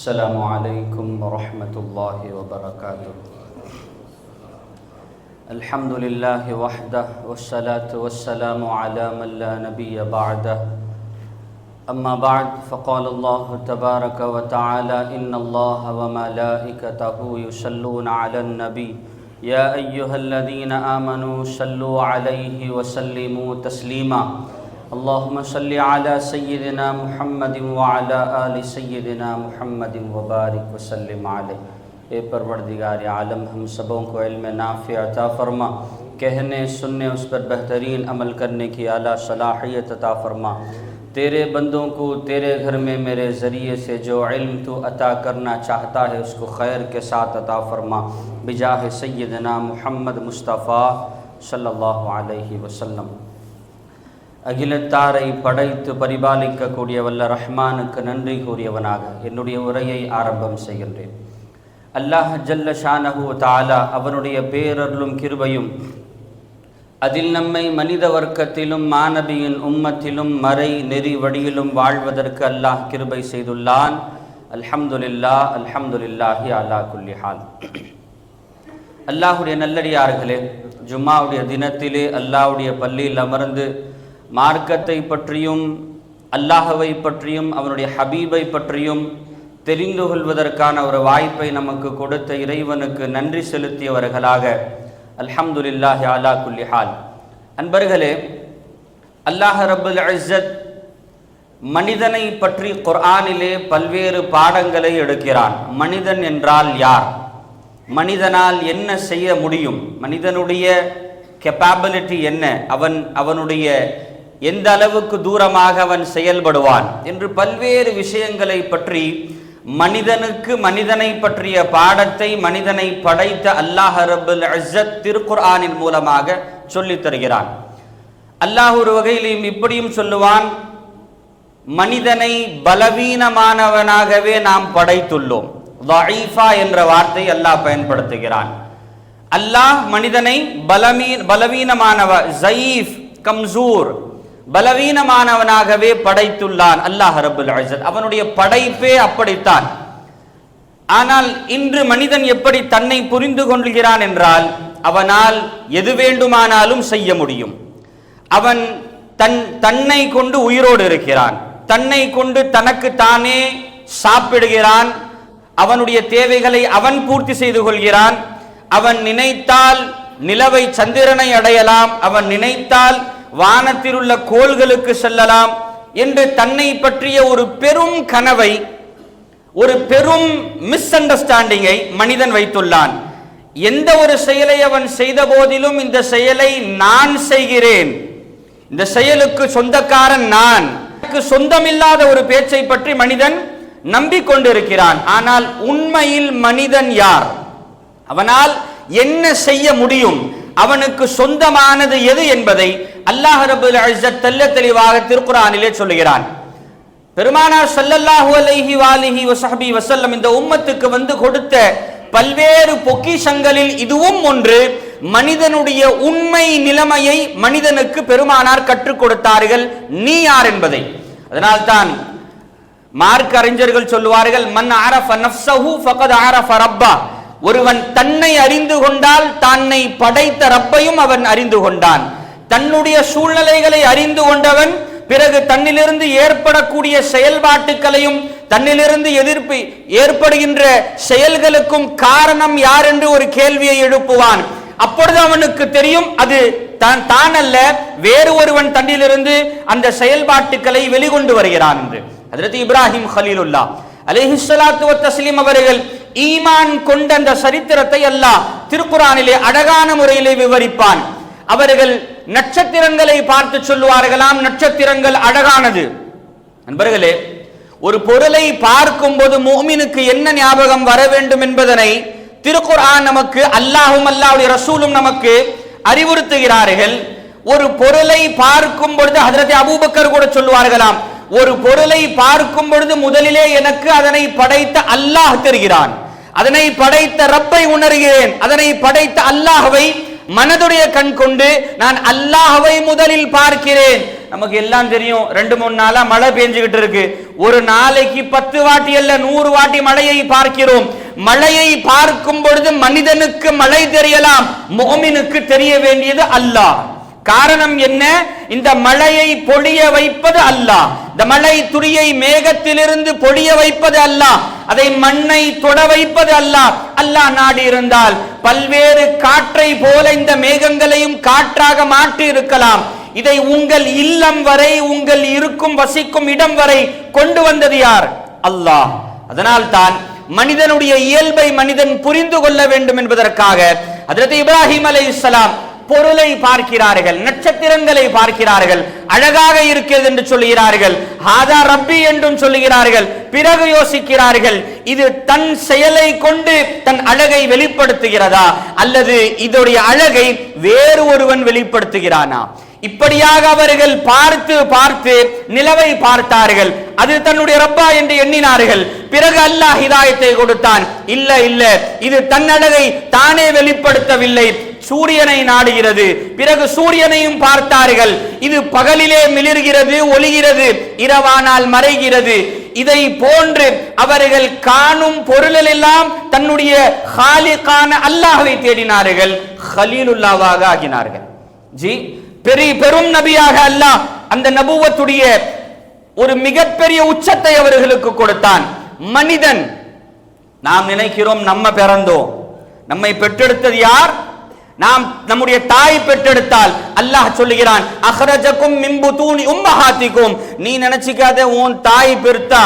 السلام عليكم ورحمة الله وبركاته. الحمد لله وحده والصلاة والسلام على من لا نبي بعده. أما بعد فقال الله تبارك وتعالى إن الله وملائكته يصلون على النبي يا أيها الذين آمنوا صلوا عليه وسلموا تسليما. اللهم صل على سيدنا محمد وعلى آل سيدنا محمد وبارك وسلم عليه. ए परवरदिगार आलम, हम सबों को इल्म नाफ़ि अता फरमा, कहने सुनने उस पर बेहतरीन अमल करने की आला सलाहियत अता फरमा। तेरे बंदों को तेरे घर में मेरे ज़रिए से जो इल्म तू अता करना चाहता है उसको खैर के साथ अता फरमा। बिजाह सय्यदना मुहम्मद मुस्तफ़ा सल्लल्लाहु अलैहि वसल्लम. அகிலத்தாரை படைத்து பரிபாலிக்கக்கூடிய வல்ல ரஹ்மானுக்கு நன்றி கூறியவனாக என்னுடைய உரையை ஆரம்பம் செய்கின்றேன். அல்லாஹ் ஜல்ல ஷானஹு தஆலா அவனுடைய பேரருளும் கிருபையும் அதில் நம்மை மனித வர்க்கத்திலும் மாநபியின் உம்மத்திலும் மறை நெறி வழியிலும் வாழ்வதற்கு அல்லாஹ் கிருபை செய்துள்ளான். அல்ஹம்துலில்லாஹ் அல்ஹம்துலில்லாஹி அலா குல்லி ஹால். அல்லாஹுடைய நல்லடியார்களே, ஜும்மாவுடைய தினத்திலே அல்லாஹுடைய பள்ளியில் அமர்ந்து மார்க்கத்தை பற்றியும் அல்லாஹவை பற்றியும் அவனுடைய ஹபீபை பற்றியும் தெரிந்து கொள்வதற்கான ஒரு வாய்ப்பை நமக்கு கொடுத்த இறைவனுக்கு நன்றி செலுத்தியவர்களாக அல்ஹம்துலில்லாஹி அலா குல்லி ஹால். அன்பர்களே, அல்லாஹ் ரப்புல் இஸ்ஸத் மனிதனை பற்றி குர்ஆனிலே பல்வேறு பாடங்களை எடுக்கிறான். மனிதன் என்றால் யார், மனிதனால் என்ன செய்ய முடியும், மனிதனுடைய கெப்பாபிலிட்டி என்ன, அவனுடைய எந்த அளவுக்கு தூரமாக அவன் செயல்படுவான் என்று பல்வேறு விஷயங்களை பற்றி மனிதனுக்கு மனிதனை பற்றிய பாடத்தை மனிதனை படைத்த அல்லாஹ் ரப்புல் இஸ்ஸத் திருக்குர்ஆனின் மூலமாக சொல்லித் தருகிறான். அல்லாஹ் ஒரு வகையிலும் இப்படியும் சொல்லுவான், மனிதனை பலவீனமானவனாகவே நாம் படைத்துள்ளோம். தஈஃபா என்ற வார்த்தை அல்லாஹ் பயன்படுத்துகிறான். அல்லாஹ் மனிதனை பலவீனமானவ ஸயீஃப் கம்சூர் பலவீனமானவனாகவே படைத்துள்ளான் அல்லாஹ் ரப்புல் இஸ்ஸத். அவனுடைய படைப்பே அப்படித்தான். ஆனால் இன்று மனிதன் எப்படி தன்னை புரிந்து கொள்கிறான் என்றால், அவனால் எது வேண்டுமானாலும் செய்ய முடியும். அவன் தன்னை கொண்டு உயிரோடு இருக்கிறான், தன்னை கொண்டு தனக்கு தானே சாப்பிடுகிறான், அவனுடைய தேவைகளை அவன் பூர்த்தி செய்து கொள்கிறான். அவன் நினைத்தால் நிலவை சந்திரனை அடையலாம், அவன் நினைத்தால் வானத்தில் உள்ள கோள்களுக்கு செல்லலாம் என்று தன்னை பற்றிய ஒரு பெரும் கனவை, ஒரு பெரும் மிஸ் அண்டர்ஸ்டாண்டிங்கை மனிதன் வைத்துள்ளான். எந்த ஒரு செயலை அவன் செய்த போதிலும் இந்த செயலை நான் செய்கிறேன், இந்த செயலுக்கு சொந்தக்காரன் நான், எனக்கு சொந்தமில்லாத ஒரு பேச்சை பற்றி மனிதன் நம்பிக்கொண்டிருக்கிறான். ஆனால் உண்மையில் மனிதன் யார், அவனால் என்ன செய்ய முடியும், அவனுக்கு சொந்தமானது எது என்பதை அல்லாஹ் ரப்புல் இஸ்ஸத் தெளிவாக திருக்குர்ஆனிலே சொல்லுகிறான். பெருமானார் ஸல்லல்லாஹு அலைஹி வஆலிஹி வஸஹ்பி வஸல்லம் இந்த உம்மத்துக்கு வந்து கொடுத்த பல்வேறு பொக்கிஷங்களில் இதுவும் ஒன்று. மனிதனுடைய உண்மை நிலைமையை மனிதனுக்கு பெருமானார் கற்றுக் கொடுத்தார்கள், நீ யார் என்பதை. அதனால்தான் மார்க்க அறிஞர்கள் சொல்லுவார்கள், மன் அரஃப நஃப்ஸஹு ஃபகத் அரஃப ரப்பா. ஒருவன் தன்னை அறிந்து கொண்டால் தன்னை படைத்த ரப்பையும் அவன் அறிந்து கொண்டான். தன்னுடைய சூழ்நிலைகளை அறிந்து கொண்டவன் பிறகு தன்னிலிருந்து ஏற்படக்கூடிய செயல்பாட்டுகளையும் தன்னிலிருந்து எதிர்ப்பு ஏற்படுகின்ற செயல்களுக்கும் காரணம் யார் என்று ஒரு கேள்வியை எழுப்புவான். அப்பொழுது அவனுக்கு தெரியும் அது தான் அல்ல, வேறு ஒருவன் தன்னிலிருந்து அந்த செயல்பாட்டுகளை வெளிக்கொண்டு வருகிறான் என்று. ஹஜ்ரத் இப்ராஹிம் கலீலுல்லாஹ் அலைஹிஸ்ஸலாத்து வத்தஸ்லீம் அவர்கள் ஈமான் கொண்ட அந்த சரித்திரத்தை அல்லாஹ் திருக்குர்ஆனிலே அழகான முறையிலே விவரிப்பான். அவர்கள் நட்சத்திரங்களை பார்த்து சொல்லுவார்களாம், நட்சத்திரங்கள் அழகானது. நண்பர்களே, ஒரு பொருளை பார்க்கும் போது முஃமினுக்கு என்ன ஞாபகம் வர வேண்டும் என்பதனை திருக்குர்ஆன் நமக்கு அல்லாஹ்வும் அல்லாஹ்வுடைய ரசூலும் நமக்கு அறிவுறுத்துகிறார்கள். ஒரு பொருளை பார்க்கும் பொழுது ஹஜ்ரத் அபூபக்கர் கூட சொல்லுவார்களாம், ஒரு பொருளை பார்க்கும் பொழுது முதலிலே எனக்கு அதனை படைத்த அல்லாஹ் தெரிகிறான், அதனை படைத்த ரப்பை உணர்கிறேன், அதனை படைத்த அல்லாஹ்வை மனதுடைய கண் கொண்டு நான் அல்லாஹ்வை முதலில் பார்க்கிறேன். நமக்கு எல்லாம் தெரியும், 2-3 நாளா மழை பெஞ்சுக்கிட்டு இருக்கு. ஒரு நாளைக்கு 10 வாட்டி அல்ல 100 வாட்டி மழையை பார்க்கிறோம். மழையை பார்க்கும் பொழுது மனிதனுக்கு மழை தெரியலாம், முஃமினுக்கு தெரிய வேண்டியது அல்லாஹ். காரணம் என்ன? இந்த மழையை பொழிய வைப்பது அல்லாஹ். இந்த மழை துளியை மேகத்திலிருந்து பொழிய வைப்பது அல்லாஹ். அதை மண்ணை தொட வைப்பது அல்லாஹ். அல்லாஹ் நாடி இருந்தால் பல்வேறு காற்றை போல இந்த மேகங்களையும் காற்றாக மாற்றி இருக்கலாம். இதை உங்கள் இல்லம் வரை, உங்கள் இருக்கும் வசிக்கும் இடம் வரை கொண்டு வந்தது யார்? அல்லாஹ். அதனால் தான் மனிதனுடைய இயல்பை மனிதன் புரிந்து கொள்ள வேண்டும் என்பதற்காக ஹஜ்ரத் இப்ராஹிம் அலைஹிஸ்ஸலாம் பொருளை பார்க்கிறார்கள், நட்சத்திரங்களை பார்க்கிறார்கள், அழகாக இருக்கிறது என்று சொல்கிறார்கள், ஹாதா ரப்பி என்றும் சொல்கிறார்கள். பிறகு யோசிக்கிறார்கள், இது தன் செயலை கொண்டு தன் அழகை வெளிப்படுத்துகிறதா அல்லது இதோடைய அழகை வேறு ஒருவன் வெளிப்படுத்துகிறானா? இப்படியாக அவர்கள் பார்த்து பார்த்து நிலவை பார்த்தார்கள். அது தன்னுடைய ரப்பா என்று எண்ணினார்கள். பிறகு அல்லாஹ் ஹிதாயத்தை கொடுத்தான். இல்ல இல்ல, இது தன் அழகை தானே வெளிப்படுத்தவில்லை, சூரியனை நாடுகிறது. பிறகு சூரியனையும் பார்த்தார்கள். இது பகலிலே மிளிர்கிறது, ஒளிகிறது, இரவானால் மறைகிறது. இதை போன்று அவர்கள் காணும் பொருளில் எல்லாம் தன்னுடைய காலிகான அல்லாஹ்வை தேடினார்கள், கலீலுல்லாவாக ஆகினார்கள். ஜி, பெரும் நபியாக அல்லாஹ் அந்த நபுவத்துடைய ஒரு மிகப்பெரிய உச்சத்தை அவர்களுக்கு கொடுத்தான். மனிதன், நாம் நினைக்கிறோம் நம்ம பிறந்தோம், நம்மை பெற்றெடுத்தது யார்? நாம் நம்முடைய தாய் பெற்றெடுத்தால் அல்லாஹ் சொல்லுகிறான், அஹ்ரஜக்கும் மின் புதூனி உம்மஹாத்திக்கும். நீ நினைச்சிக்காத உன் தாய் பெற்றா,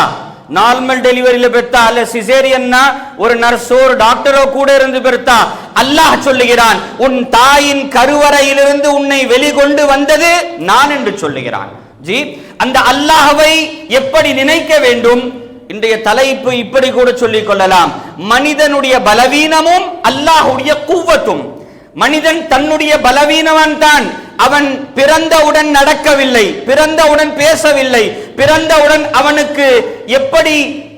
நார்மல் டெலிவரியில பெற்றா அல்ல சிசேரியன்னா ஒரு நர்ஸோ ஒரு டாக்டரோ கூட இருந்து பெற்றா. அல்லாஹ் சொல்லுகிறான், உன் தாயின் கருவறையிலிருந்து உன்னை வெளிக்கொண்டு வந்தது நான் என்று சொல்லுகிறான். ஜி, அந்த அல்லாஹ்வை எப்படி நினைக்க வேண்டும்? இன்றைய தலைப்பு இப்படி கூட சொல்லிக் கொள்ளலாம், மனிதனுடைய பலவீனமும் அல்லாஹ்வுடைய குவ்வத்தும். மனிதன் தன்னுடைய பலவீனவன் தான். அவன் பிறந்தவுடன் நடக்கவில்லை, பிறந்தவுடன் பேசவில்லை, பிறந்தவுடன் அவனுக்கு எப்படி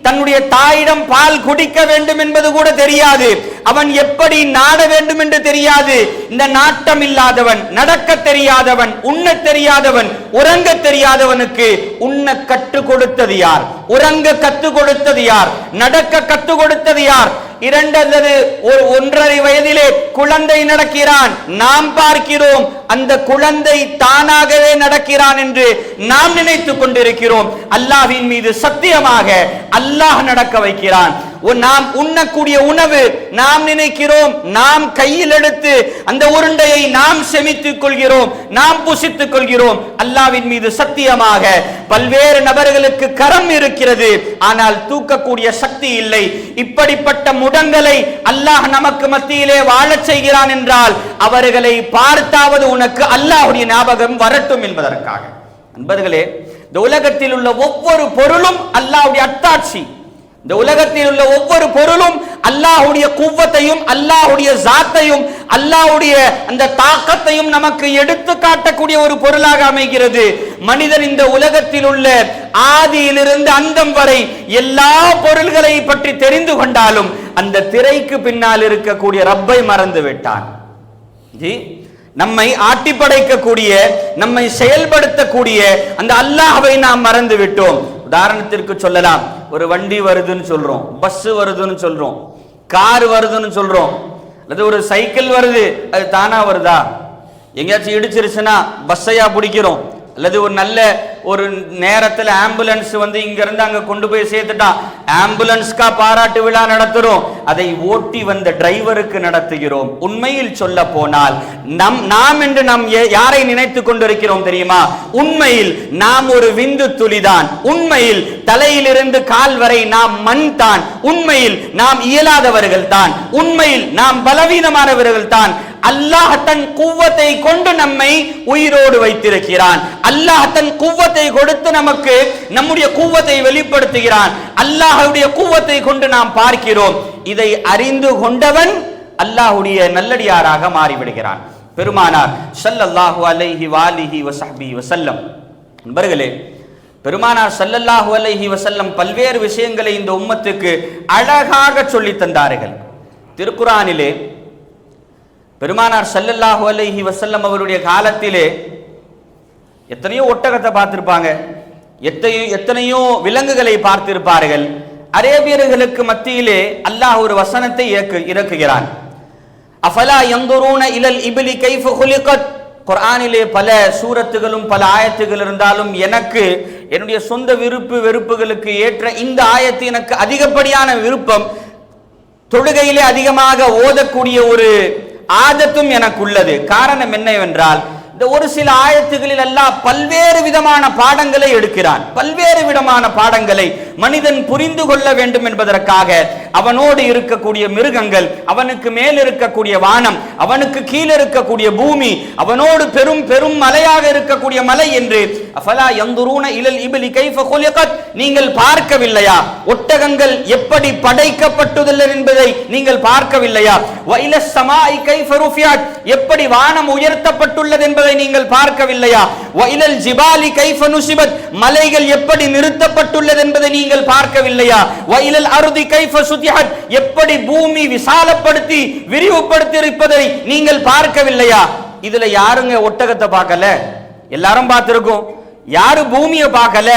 தன்னுடைய தாயிடம் பால் குடிக்க வேண்டும் என்பது கூட தெரியாது, அவன் எப்படி நாட வேண்டும் என்று தெரியாது. இந்த நாட்டம் இல்லாதவன், நடக்க தெரியாதவன், உண்ண தெரியாதவன், உறங்க தெரியாதவனுக்கு உண்ண கற்றுக் கொடுத்தது யார்? உறங்க கற்றுக் கொடுத்தது யார்? நடக்க கற்றுக் கொடுத்தது யார்? 2 அல்லது 1.5 வயதிலே குழந்தை நடக்கிறான், நாம் பார்க்கிறோம் அந்த குழந்தை தானாகவே நடக்கிறான் என்று நாம் நினைத்துக் கொண்டிருக்கிறோம். அல்லாஹ்வின் மீது சத்தியமாக அல்லாஹ் நடக்க வைக்கிறான். நாம் உண்ணக்கூடிய உணவு நாம் நினைக்கிறோம், நாம் கையில் எடுத்து அந்த உருண்டையை நாம் செமித்துக் கொள்கிறோம், நாம் புசித்துக் கொள்கிறோம். அல்லாஹ்வின் மீது சத்தியமாக பல்வேறு நபர்களுக்கு கரம் இருக்கிறது, ஆனால் தூக்கக்கூடிய சக்தி இல்லை. இப்படிப்பட்ட முடங்களை அல்லாஹ் நமக்கு மத்தியிலே வாழச் செய்கிறான் என்றால் அவர்களை பார்த்தாவது உனக்கு அல்லாஹ்வுடைய ஞாபகம் வரட்டும் என்பதற்காக. நண்பர்களே, இந்த உலகத்தில் உள்ள ஒவ்வொரு பொருளும் அல்லாஹ்வுடைய அத்தாட்சி. இந்த உலகத்தில் உள்ள ஒவ்வொரு பொருளும் அல்லாஹ்வுடைய குவ்வத்தையும் அல்லாஹ்வுடைய ஜாத்தையும் அல்லாஹ்வுடைய அந்த தாக்கத்தையும் நமக்கு எடுத்து காட்டக்கூடிய ஒரு பொருளாக அமைகிறது. மனிதன் இந்த உலகத்தில் உள்ள ஆதியிலிருந்து அந்தம் வரை எல்லா பொருள்களை பற்றி தெரிந்து கொண்டாலும் அந்த திரைக்கு பின்னால் இருக்கக்கூடிய ரப்பை மறந்து விட்டான். நம்மை ஆட்டி படைக்கக்கூடிய, நம்மை செயல்படுத்தக்கூடிய அந்த அல்லாஹ்வை நாம் மறந்து விட்டோம். உதாரணத்திற்கு சொல்லலாம், ஒரு வண்டி வருதுன்னு சொல்றோம், பஸ் வருதுன்னு சொல்றோம், கார் வருதுன்னு சொல்றோம், அல்லது ஒரு சைக்கிள் வருது, அது தானா வருதா? எங்கேயாச்சும் இடிச்சிருச்சுன்னா பஸ்ஸையா பிடிக்கிறோம்? அல்லது ஒரு நல்ல ஒரு நேரத்தில் ஆம்புலன்ஸ் வந்து இங்க இருந்து அங்க கொண்டு போய் சேர்த்துட்டா ஆம்புலன்ஸ்கா பாராட்டு விழா நடத்துறோம், அதை ஓட்டி வந்த டிரைவருக்கு நடத்துகிறோம். உண்மையில் சொல்ல போனால் நாம் என்று நாம் யாரை நினைத்து கொண்டிருக்கிறோம் தெரியுமா? உண்மையில் நாம் ஒரு விந்து துளிதான். உண்மையில் தலையிலிருந்து கால் வரை நாம் மண் தான். உண்மையில் நாம் இயலாதவர்கள் தான். உண்மையில் நாம் பலவீனமானவர்கள் தான். அல்லாஹ் தன் குவ்வத்தை கொண்டு நம்மை உயிரோடு வைத்திருக்கிறான். அல்லாஹ் தன் குவ்வத்தை கொடுத்து நமக்கு நம்முடைய குவ்வத்தை வெளிப்படுத்துகிறான். அல்லாஹ்வுடைய குவ்வத்தை கொண்டு நாம் பார்க்கிறோம். இதை அறிந்து கொண்டவன் அல்லாஹ்வுடைய நல்லடியாராக மாறிவிடுகிறான். பெருமானார் ஸல்லல்லாஹு அலைஹி வஆலிஹி வஸஹ்பிஹி வஸல்லம் நண்பர்களே, பெருமானார் ஸல்லல்லாஹு அலைஹி வஸல்லம் பல்வேறு விஷயங்களை இந்த உம்மத்துக்கு அழகாக சொல்லி தந்தார்கள். திருக்குர்ஆனிலே பெருமானார் ஸல்லல்லாஹு அலைஹி வஸல்லம் அவருடைய காலத்திலே எத்தனையோ ஒட்டகத்தை பார்த்திருப்பாங்க, எத்தனையோ விலங்குகளை பார்த்திருப்பார்கள். அரேபியர்களுக்கு மத்தியிலே அல்லாஹ் ஒரு வசனத்தை இறக்குகிறான். அஃபலா யன்துரூன இலல் இப்லி கைஃப குலிகத். குர்ஆனிலே பல சூரத்துகளும் பல ஆயத்துகள் இருந்தாலும் எனக்கு என்னுடைய சொந்த விருப்பு வெறுப்புகளுக்கு ஏற்ற இந்த ஆயத்து எனக்கு அதிகப்படியான விருப்பம். தொழுகையிலே அதிகமாக ஓதக்கூடிய ஒரு ஆதத்தும் எனக்கு உள்ளது. காரணம் என்னவென்றால், இந்த ஒரு சில ஆயத்துகளில் அல்லாஹ் பல்வேறு விதமான பாடங்களை எடுக்கிறான். பல்வேறு விதமான பாடங்களை மனிதன் புரிந்து கொள்ள வேண்டும் என்பதற்காக அவனோடு இருக்கக்கூடிய மிருகங்கள், அவனுக்கு மேல் இருக்கக்கூடிய வானம், அவனுக்கு கீழே இருக்கக்கூடிய பூமி, அவனோடு பெரும் பெரும் மலையாக இருக்கக்கூடிய மலை என்று அஃபலா யன்துரூன இலல் இப்லி கைஃப குலிகத். நீங்கள் பார்க்கவில்லையா ஒட்டகங்கள் எப்படி படைக்கப்பட்டுள்ளது என்பதை நீங்கள் பார்க்கவில்லையா? வ இலஸ் ஸமாஇ கைஃப ருஃபியத். எப்படி வானம் உயர்த்தப்பட்டுள்ளது என்பதை நீங்கள் பார்க்கவில்லையா? வ இலல் ஜிபாலி கைஃப நுஸிபத். மலைகள் எப்படி நிறுத்தப்பட்டுள்ளது என்பதை நீங்கள் பார்க்கவில்லையா? வ இலல் அர்தி கைஃப சுதிஹத். எப்படி பூமி விசாலப்படுத்தி விரிவுபடுத்தி இருப்பதை நீங்கள் பார்க்கவில்லையா? இதுல யாருங்க ஒட்டகத்தை பார்க்கல? எல்லாரும் பார்த்திருக்கோம். யாரு பூமியை பார்க்கல?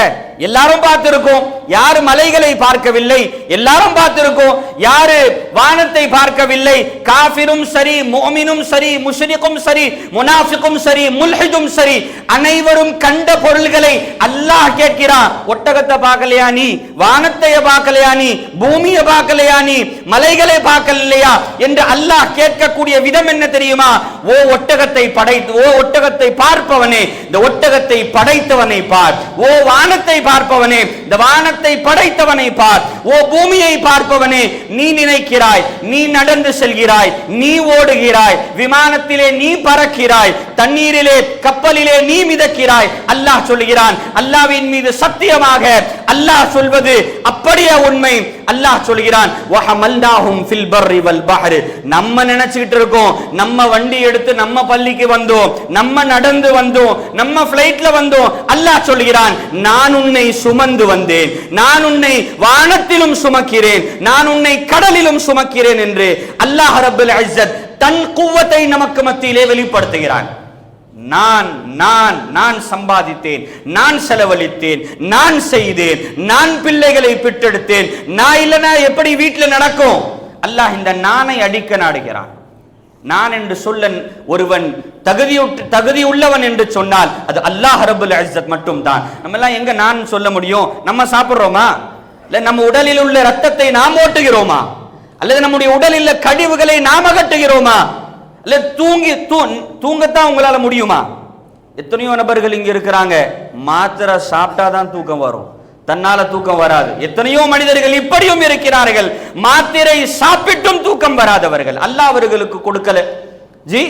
எல்லாரும் பார்த்திருக்கோம். யாரு மலைகளை பார்க்கவில்லை? எல்லாரும் பார்த்திருக்கோம். யாரு வானத்தை பார்க்கவில்லை? காஃபிரும் சரி, முஃமினும் சரி, முஷ்ரிக்கும் சரி, முனாஃபிக்கும் சரி, முல்ஹிதும் சரி, அனைவரும் கண்ட பொருள்களை அல்லாஹ் கேட்கிறான். ஒட்டகத்தை பார்க்கலையா நீ? வானத்தை பார்க்கலையா நீ? பூமியை பார்க்கலையா நீ? மலைகளை பார்க்கலையா என்று அல்லாஹ் கேட்கக்கூடிய விதம் என்ன தெரியுமா? ஓ ஒட்டகத்தை பார்ப்பவனே, இந்த ஒட்டகத்தை படைத்தவனை பார். ஓ வானத்தை பார்ப்பவனே, இந்த வானத்தை படைத்தவனை பார். ஓ பூமியை பார்ப்பவனே, நீ நினைக்கிறாய், நீ நடந்து செல்கிறாய், நீ ஓடுகிறாய், விமானத்திலே நீ பறக்கிறாய், தண்ணீரிலே கப்பலிலே நீ மிதக்கிறாய். அல்லாஹ் சொல்கிறான். அல்லாஹ்வின் மீது சத்தியமாக அல்லாஹ் சொல்வது அப்படியே உண்மை. அல்லாஹ் சொல்கிறான், வஹமல்னாஹும் ஃபில் பர்ரி வல் பஹ்ரி. நம்ம நினைச்சிட்டு இருக்கோம், நம்ம வண்டி எடுத்து நம்ம பள்ளிக்கு வந்தோம், நம்ம நடந்து வந்தோம், நம்ம ஃளைட்ல வந்தோம். அல்லாஹ் சொல்கிறான், நான் உன்னை சுமந்து வந்தேன், நான் உன்னை வானத்திலும் சுமக்கிறேன், நான் உன்னை கடலிலும் சுமக்கிறேன் என்று அல்லாஹ் ரப்பல் இஸ்ஸத் தன் குவத்தை நமக்கு மத்தியிலே வெளிப்படுத்துகிறான். நான் சம்பாதித்தேன், நான் செலவழித்தேன், நான் செய்தேன், நான் பிள்ளைகளை பெற்றெடுத்தேன். நான் இல்லைனா எப்படி வீட்டில் நடக்கும்? அல்லாஹ் இந்த நானை அடிக்க நாடுகிறான். நான் என்று சொல்ல ஒருவன் தகுதி உள்ளவன் என்று சொன்னால் அது அல்லாஹ் ரப்பல் இஸ்ஸத் மட்டும் தான். நம்ம எல்லாம் எங்க நான் சொல்ல முடியும்? நம்ம சாப்பிடுறோமா? இல்ல நம்ம உடலில் உள்ள ரத்தத்தை நாம் ஓட்டுகிறோமா? அல்லது நம்முடைய உடலில் உள்ள கழிவுகளை நாம் அகற்றுகிறோமா? அல்ல தூங்கத்தான் உங்களால முடியுமா? எத்தனையோ நபர்கள் இங்க இருக்கிறாங்க, மாத்திரை சாப்பிட்டாதான் தூக்கம் வரும், தன்னால தூக்கம் வராது. எத்தனையோ மனிதர்கள் இப்படியும் இருக்கிறார்கள், மாத்திரை சாப்பிட்டும் தூக்கம் வராதவர்கள். அல்லாஹ் அவர்களுக்கு கொடுக்கல. ஜி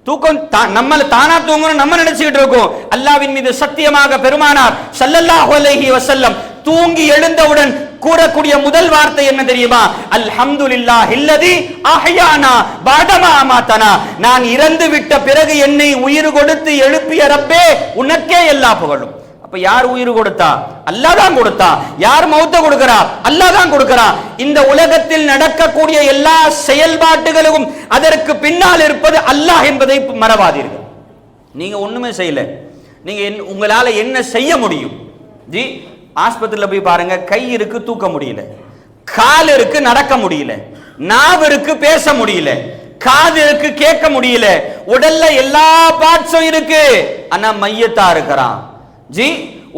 தூக்கம் நம்மள தானா தூங்கணும் நம்ம நினைச்சுக்கிட்டு இருக்கோம். அல்லாஹ்வின் மீது சத்தியமாக பெருமானார் ஸல்லல்லாஹு அலைஹி வஸல்லம் தூங்கி எழுந்தவுடன் கூறக்கூடிய முதல் வார்த்தை என்ன தெரியுமா? அல்ஹம்துலில்லாஹில்லதி அஹ்யானா பஅதமா அமாதனா. நான் இறந்து விட்ட பிறகு என்னை உயிர் கொடுத்து எழுப்பிய ரப்பே, உனக்கே எல்லா புகழும். அப்ப யார் உயிர் கொடுத்தா? அல்லாஹ் தான் கொடுத்தா. யார் மௌத்த கொடுக்கிறா? அல்லாஹ் தான் கொடுக்கிறா. இந்த உலகத்தில் நடக்கக்கூடிய எல்லா செயல்பாடுகளும் அதற்கு பின்னால் இருப்பது அல்லாஹ் என்பதை மறவாதீர்கள். நீங்க ஒண்ணுமே செய்யல, நீங்க உங்களால என்ன செய்ய முடியும்? ஜி ஆஸ்பத்திரியில் போய் பாருங்க, கை இருக்கு தூக்க முடியல, கால் இருக்கு நடக்க முடியல, நாவு இருக்கு பேச முடியல, காது இருக்கு கேட்க முடியல, உடல்ல எல்லா பார்ட்ஸும் இருக்கு, ஆனா மையத்தா இருக்கிறான். ஜி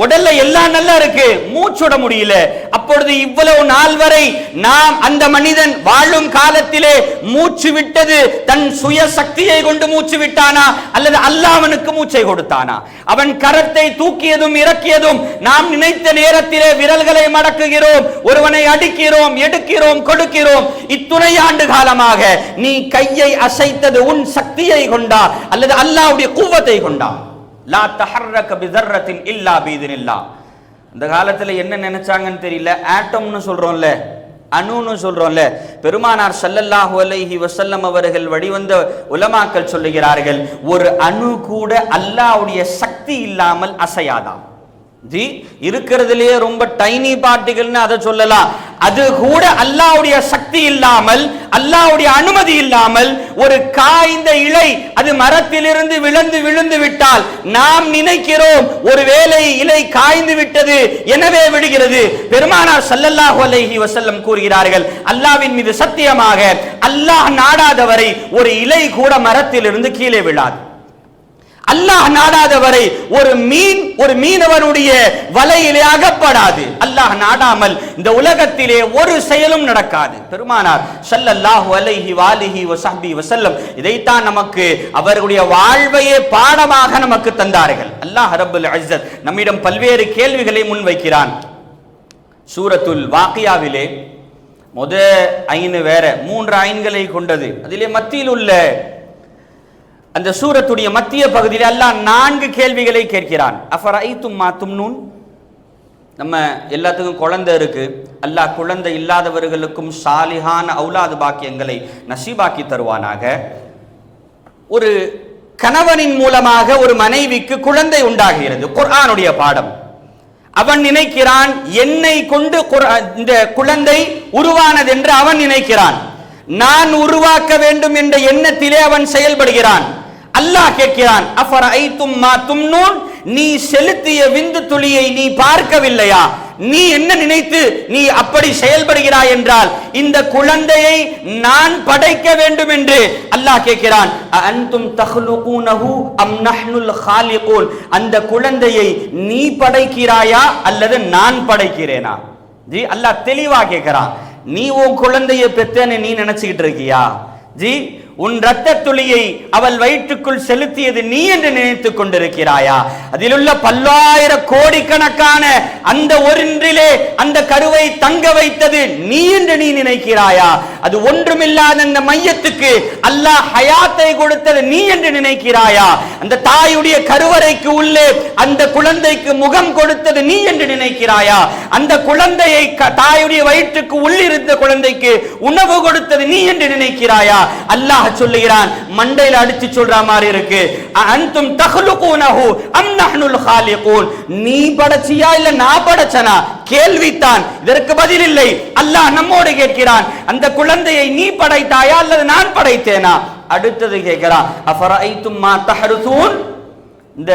உடல்ல எல்லாம் நல்லா இருக்கு, மூச்சுட முடியல. அப்பொழுது இவ்வளவு நாள் வரை நாம் அந்த மனிதன் வாழும் காலத்திலே மூச்சு விட்டது தன் சுய சக்தியை கொண்டு மூச்சு விட்டானா அல்லது அல்லாஹ் அவனுக்கு மூச்சை கொடுத்தானா? அவன் கரத்தை தூக்கியதும் இறக்கியதும் நாம் நினைத்த நேரத்திலே விரல்களை மடக்குகிறோம், ஒருவனை அடிக்கிறோம், எடுக்கிறோம், கொடுக்கிறோம். இத்துணை ஆண்டு காலமாக நீ கையை அசைத்தது உன் சக்தியை கொண்டா அல்லது அல்லாஹ்வுடைய குவத்தை கொண்டா? லா தஹர்ரக பிதர்ரத்தின் இல்லா பீதினில்லாஹ். அந்த காலத்துல என்ன நினைச்சாங்கன்னு தெரியல. ஆட்டம்னு சொல்றோம்ல, அணுன்னு சொல்றோம்ல. பெருமானார் ஸல்லல்லாஹு அலைஹி வஸல்லம் அவர்கள் வழிவந்த உலமாக்கள் சொல்லுகிறார்கள், ஒரு அணு கூட அல்லாஹ்வுடைய சக்தி இல்லாமல் அசையாதாம். ஜி இருக்கிறதுலயே ரொம்ப டைனி பார்ட்டிகள்னு அதை சொல்லலாம். அது கூட அல்லாஹ்வுடைய சக்தி இல்லாமல், அல்லாஹ்வுடைய அனுமதி இல்லாமல் ஒரு காய்ந்த இலை அது மரத்திலிருந்து விழுந்து விட்டால் நாம் நினைக்கிறோம் ஒருவேளை இலை காய்ந்து விட்டது எனவே விடுகிறது. பெருமானார் ஸல்லல்லாஹு அலைஹி வஸல்லம் கூறுகிறார்கள், அல்லாஹ்வின் மீது சத்தியமாக அல்லாஹ் நாடாதவரை ஒரு இலை கூட மரத்திலிருந்து கீழே விழாது. அல்லாஹ் நாடாதவரை ஒரு மீனவனுடைய வலையிலே அகப்படாது. அல்லாஹ் நாடாமல் இந்த உலகத்திலே ஒரு செயலும் நடக்காது. பெருமானார் ஸல்லல்லாஹு அலைஹி வஆலிஹி வஸல்லம் இதைத்தான் நமக்கு அவர்களுடைய வாழ்வையே பாடமாக நமக்கு தந்தார்கள். அல்லாஹ் ரப்புல் இஸ்ஸத் நம்மிடம் பல்வேறு கேள்விகளை முன்வைக்கிறான். சூரத்துல் வாக்கியாவிலே ஐந்து வேற 3 ஐன்களை கொண்டது. அதிலே மத்தியில் உள்ள அந்த சூரத்துடைய மத்திய பகுதியில் அல்லாஹ் 4 கேள்விகளை கேட்கிறான். அஃபரைத்தும் மா தும்னூன், நம்ம எல்லாத்துக்கும் குழந்தை இருக்கு, அல்லாஹ் குழந்தை இல்லாதவர்களுக்கும் சாலிஹான அவுலாது பாக்கியங்களை நசீபாக்கி தருவானாக. ஒரு கணவனின் மூலமாக ஒரு மனைவிக்கு குழந்தை உண்டாகிறது, குர்ஆனுடைய பாடம். அவன் நினைக்கிறான் என்னை கொண்டு இந்த குழந்தை உருவானது என்று அவன் நினைக்கிறான். நான் உருவாக்க வேண்டும் என்ற எண்ணத்திலே அவன் செயல்படுகிறான். அல்லாஹ் கேட்கிறான், அஃபரைத்தும் மா தும்னூன், நீ செலுத்திய விந்து துளியை நீ பார்க்கவில்லையா? நீ என்ன நினைத்து நீ அப்படி செயல்படுகிறாய் என்றால் இந்த குழந்தையை நான் படைக்க வேண்டும் என்று அல்லாஹ் கேட்கிறான். அன்தும் தஹ்லுகூனஹு அம் நஹ்னுல் காலிகூன், அந்த குழந்தையை நீ படைக்கிறாயா அல்லது நான் படைக்கிறேனா? ஜி அல்லாஹ் தெளிவா கேட்கிறான். நீ உன் குழந்தையை பெத்தேன்னு நீ நினைச்சுக்கிட்டு இருக்கியா? ஜி உன் இரத்த துளியை அவள் வயிற்றுக்குள் செலுத்தியது நீ என்று நினைத்துக் கொண்டிருக்கிறாயா? அதிலுள்ள பல்லாயிர கோடிக்கணக்கான அந்த ஒன்றிலே அந்த கருவை தங்க வைத்தது நீ என்று நீ நினைக்கிறாயா? அது ஒன்றுமில்லாத அந்த மையத்துக்கு அல்லாஹ் ஹயாத்தை கொடுத்தது நீ என்று நினைக்கிறாயா? அந்த தாயுடைய கருவறைக்கு உள்ளே அந்த குழந்தைக்கு முகம் கொடுத்தது நீ என்று நினைக்கிறாயா? அந்த குழந்தையை தாயுடைய வயிற்றுக்கு உள்ளிருந்த குழந்தைக்கு உணவு கொடுத்தது நீ என்று நினைக்கிறாயா? அல்லாஹ் சொல்லுகிறான், மண்டையில அடிச்சு சொல்ற மாதிரி இருக்கு. அன்தும் தஹ்லுகூனஹு அம் நஹ்னுல் காலிகூன், நீ படைச்சியா இல்ல நான் படைச்சனா? கேள்வித்தான், இதற்கு பதில் இல்லை. அல்லாஹ் நம்மோடு கேட்கிறான், அந்த குழந்தையை நீ படைத்தாயா அல்லது நான் படைத்தேனா? அடுத்தது கேட்கிறான், அஃபரைத்தும் மா தஹ்ருசூன், இந்த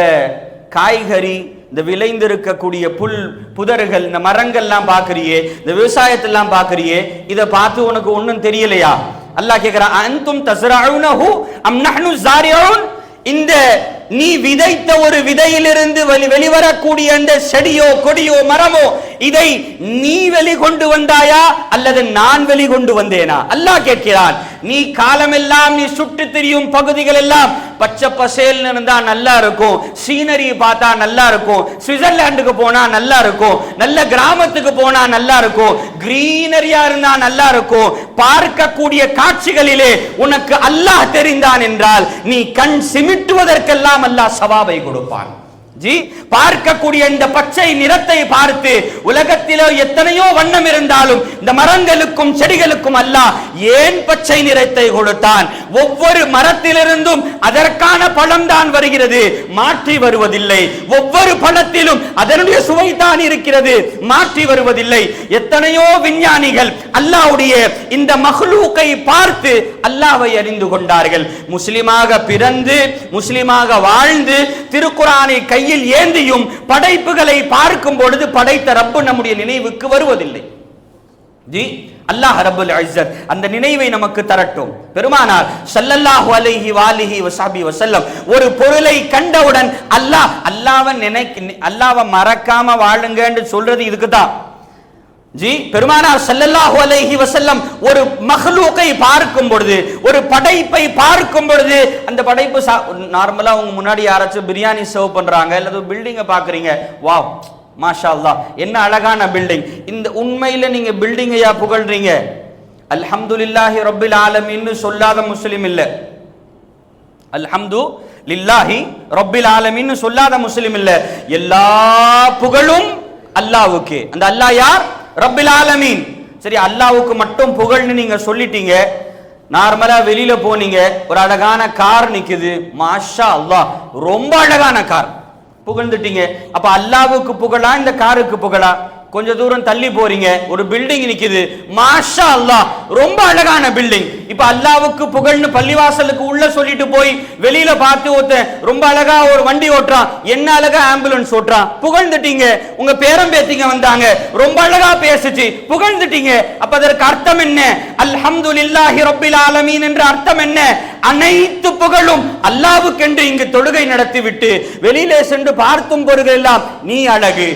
காய்கறி, இந்த விளைந்திருக்கக்கூடிய புல் புதர்கள், இந்த மரங்கள்லாம் பாக்குறியே, இந்த விவசாயத்தெல்லாம் பாக்குறியே, இதை பார்த்து உனக்கு ஒன்னும் தெரியலையா? அல்லாஹ் கேட்கிறான், அன்தும் தஸ்ரஊனஹு அம் நஹ்னு ஸாரிஊன், இந்த நீ விதைத்த ஒரு விதையிலிருந்து வெளிவரக்கூடிய அந்த செடியோ கொடியோ மரமோ இதை நீ வெளிகொண்டு வந்தாயா அல்லது நான் வெளிகொண்டு வந்தேனா? அல்லாஹ் கேட்கிறான். நீ காலமெல்லாம் நீ சுட்டு திரியும் பகுதிகள் எல்லாம் பச்சை பசேல்னு இருந்தா நல்லா இருக்கும், சீனரி பார்த்தா நல்லா இருக்கும், சுவிட்சர்லாந்துக்கு போனா நல்லா இருக்கும், நல்ல கிராமத்துக்கு போனா நல்லா இருக்கும், கிரீனரியா இருந்தா நல்லா இருக்கும். பார்க்கக்கூடிய காட்சிகளிலே உனக்கு அல்லாஹ் தெரிந்தான் என்றால் நீ கண் சிமிட்டுவதற்கெல்லாம் அல்லாஹ் சவாபை கொடுப்பான். ஜி பார்க்கக்கூடிய இந்த பச்சை நிறத்தை பார்த்து உலகத்திலே எத்தனையோ வண்ணம் இருந்தாலும் இந்த மரங்களுக்கும் செடிகளுக்கும் அல்லாஹ் ஏன் பச்சை நிறத்தை கொடுத்தான்? ஒவ்வொரு மரத்திலிருந்தும் அதற்கான பழம் தான் வருகிறது, மாற்றி வருவதில்லை. ஒவ்வொரு பழத்திலும் அதனுடைய சுவை தான் இருக்கிறது, மாற்றி வருவதில்லை. எத்தனையோ விஞ்ஞானிகள் அல்லாஹ்வுடைய இந்த மஹ்லூக்கை பார்த்து அல்லாஹ்வை அறிந்து கொண்டார்கள். முஸ்லிமாக பிறந்து முஸ்லிமாக வாழ்ந்து திருக்குர்ஆனை கையில் ஏந்தியும் படைப்புகளை பார்க்கும் பொழுது படைத்த ரப்பு நம்முடைய நினைவுக்கு வருவதில்லை. ஜி அல்லாஹ் ரப்புல் இஸ்ஸத் அந்த நினைவை நமக்கு தரட்டும். பெருமானார் ஸல்லல்லாஹு அலைஹி வஆலிஹி வஸல்லம் ஒரு பொருளை கண்டவுடன் அல்லாஹ்வை மறக்காம வாழுங்கன்னு சொல்றது இதுக்கு தான். ஜி பெருமானார் ஸல்லல்லாஹு அலைஹி வஸல்லம் ஒரு மஹ்லூக்கை பார்க்கும் பொழுது, ஒரு படைப்பை பார்க்கும் பொழுது, அந்த படைப்பு நார்மலா உங்க முன்னாடி யாராச்சும் பிரியாணி சர்வ் பண்றாங்க அல்லது பில்டிங்கை பாக்குறீங்க, வாவ் மாஷா அல்லாஹ் என்ன அழகான பில்டிங், இந்த உண்மையில நீங்க பில்டிங்கையா புகழ்றீங்க? அல்ஹம்துலில்லாஹி ரப்பில் ஆலமீன் சொல்லாத முஸ்லிம் இல்ல. அல்ஹம்துலில்லாஹி ரப்பில் ஆலமீன் சொல்லாத முஸ்லிம் இல்ல. எல்லா புகழும் அல்லாஹ்வுக்கு. அந்த அல்லாஹ் யார்? ரப்பில் ஆலமீன். சரி, அல்லாஹ்வுக்கு மட்டும் புகழ்னு நீங்க சொல்லிட்டீங்க. நார்மலா வெளியில போனீங்க, ஒரு அழகான கார் நிக்குது, மாஷா அல்லாஹ் ரொம்ப அழகான கார், புகழ்ந்துட்டீங்க. அப்ப அல்லாஹ்வுக்கு புகழா இந்த காருக்கு புகழா? கொஞ்ச தூரம் தள்ளி போறீங்க, ஒரு பில்டிங் நிக்குது, மாஷா அல்லாஹ் ரொம்ப அழகான பில்டிங். இப்ப அல்லாஹ்வுக்கு புகழ்னு பள்ளிவாசலுக்கு உள்ள சொல்லிட்டு போய் வெளியில பார்த்து ஒருத்தன் ரொம்ப அழகா ஒரு வண்டி ஓட்டுறான், என்ன அழகா ஆம்புலன்ஸ் ஓட்டுறான், புகழ்ந்துட்டீங்க. உங்க பேரம் பேத்திங்க வந்தாங்க, ரொம்ப அழகா பேசுச்சு, புகழ்ந்துட்டீங்க. அப்ப அதற்கு அர்த்தம் என்ன? அல்ஹம்துலில்லாஹி ரப்பில் ஆலமீன் என்ற அர்த்தம் என்ன? அனைத்து புகழும் அல்லாஹ்வுக்கு என்று இங்கு தொழுகை நடத்திவிட்டு வெளியிலே சென்று பார்த்தும் பொருளெல்லாம் நீ அழகு,